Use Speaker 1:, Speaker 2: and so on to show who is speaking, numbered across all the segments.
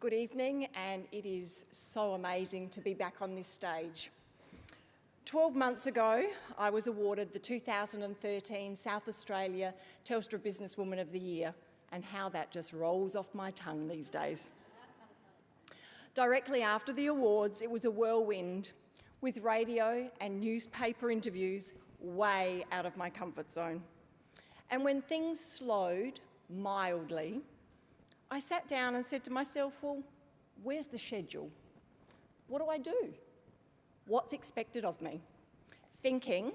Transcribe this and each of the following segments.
Speaker 1: Good evening, and it is so amazing to be back on this stage. 12 months ago, I was awarded the 2013 South Australia Telstra Businesswoman of the Year, and how that just rolls off my tongue these days. Directly after the awards, it was a whirlwind, with radio and newspaper interviews way out of my comfort zone. And when things slowed mildly, I sat down and said to myself, well, where's the schedule? What do I do? What's expected of me? Thinking,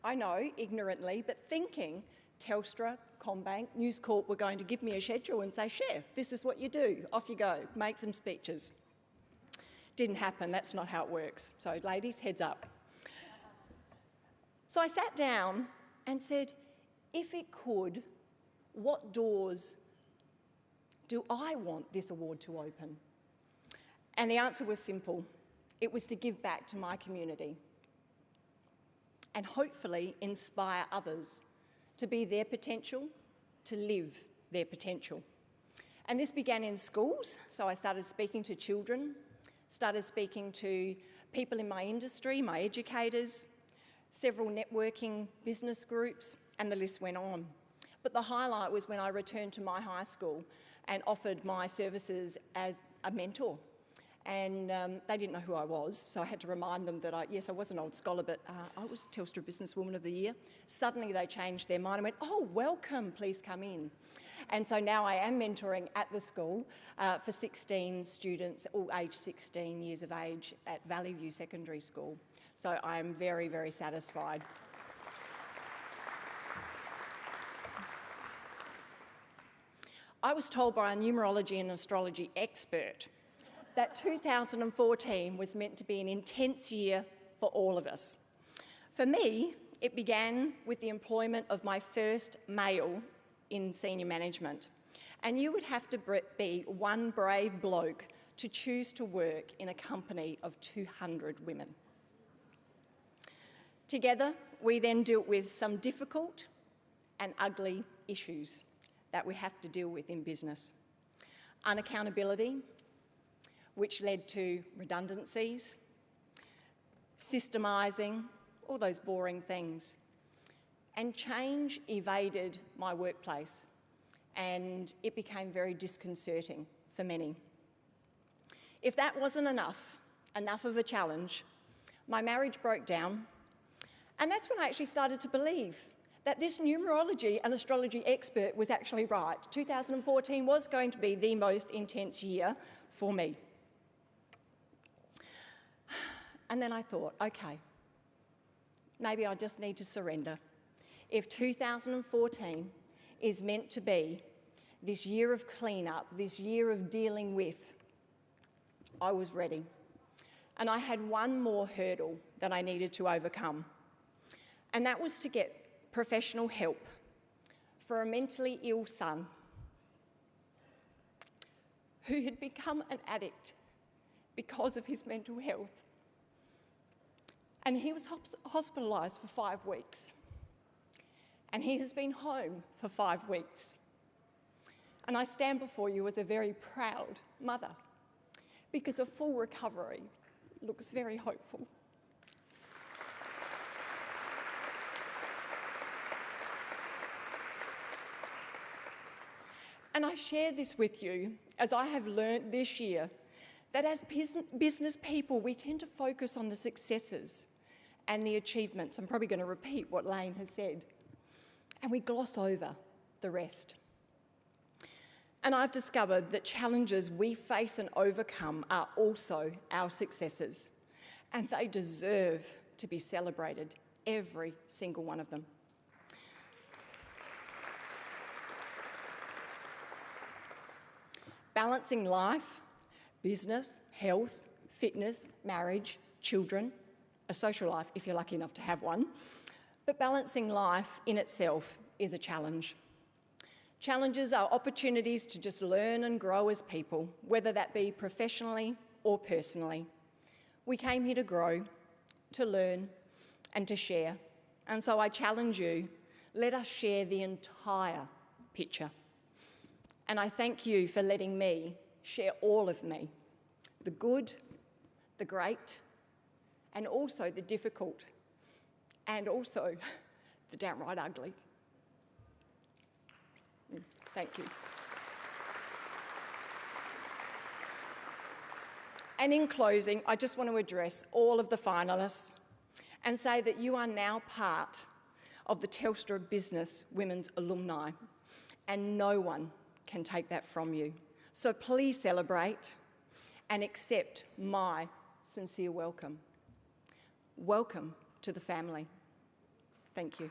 Speaker 1: I know, ignorantly, but thinking Telstra, CommBank, News Corp were going to give me a schedule and say, Chef, this is what you do, off you go, make some speeches. Didn't happen, that's not how it works. So ladies, heads up. So I sat down and said, if it could, what doors do I want this award to open? And the answer was simple. It was to give back to my community and hopefully inspire others to be their potential, to live their potential. And this began in schools, so I started speaking to children, started speaking to people in my industry, my educators, several networking business groups, and the list went on. But the highlight was when I returned to my high school and offered my services as a mentor. And they didn't know who I was, so I had to remind them that I was an old scholar, but I was Telstra Businesswoman of the Year. Suddenly they changed their mind and went, oh, welcome, please come in. And so now I am mentoring at the school for 16 students, all aged 16 years of age at Valley View Secondary School. So I am very, very satisfied. I was told by a numerology and astrology expert that 2014 was meant to be an intense year for all of us. For me, it began with the employment of my first male in senior management. And you would have to be one brave bloke to choose to work in a company of 200 women. Together, we then dealt with some difficult and ugly issues that we have to deal with in business. Unaccountability, which led to redundancies, systemising, all those boring things. And change evaded my workplace, and it became very disconcerting for many. If that wasn't enough of a challenge, my marriage broke down, and that's when I actually started to believe that this numerology and astrology expert was actually right. 2014 was going to be the most intense year for me. And then I thought, okay, maybe I just need to surrender. If 2014 is meant to be this year of clean-up, this year of dealing with, I was ready. And I had one more hurdle that I needed to overcome, and that was to get professional help for a mentally ill son who had become an addict because of his mental health. And he was hospitalised for 5 weeks. And he has been home for 5 weeks. And I stand before you as a very proud mother, because a full recovery looks very hopeful. And I share this with you as I have learnt this year that as business people, we tend to focus on the successes and the achievements. I'm probably going to repeat what Lane has said. And we gloss over the rest. And I've discovered that challenges we face and overcome are also our successes. And they deserve to be celebrated, every single one of them. Balancing life, business, health, fitness, marriage, children, a social life if you're lucky enough to have one. But balancing life in itself is a challenge. Challenges are opportunities to just learn and grow as people, whether that be professionally or personally. We came here to grow, to learn and to share. And so I challenge you, let us share the entire picture. And I thank you for letting me share all of me, the good, the great, and also the difficult, and also the downright ugly. Thank you. And in closing, I just want to address all of the finalists and say that you are now part of the Telstra Business Women's Alumni, and no one can take that from you. So please celebrate and accept my sincere welcome. Welcome to the family. Thank you.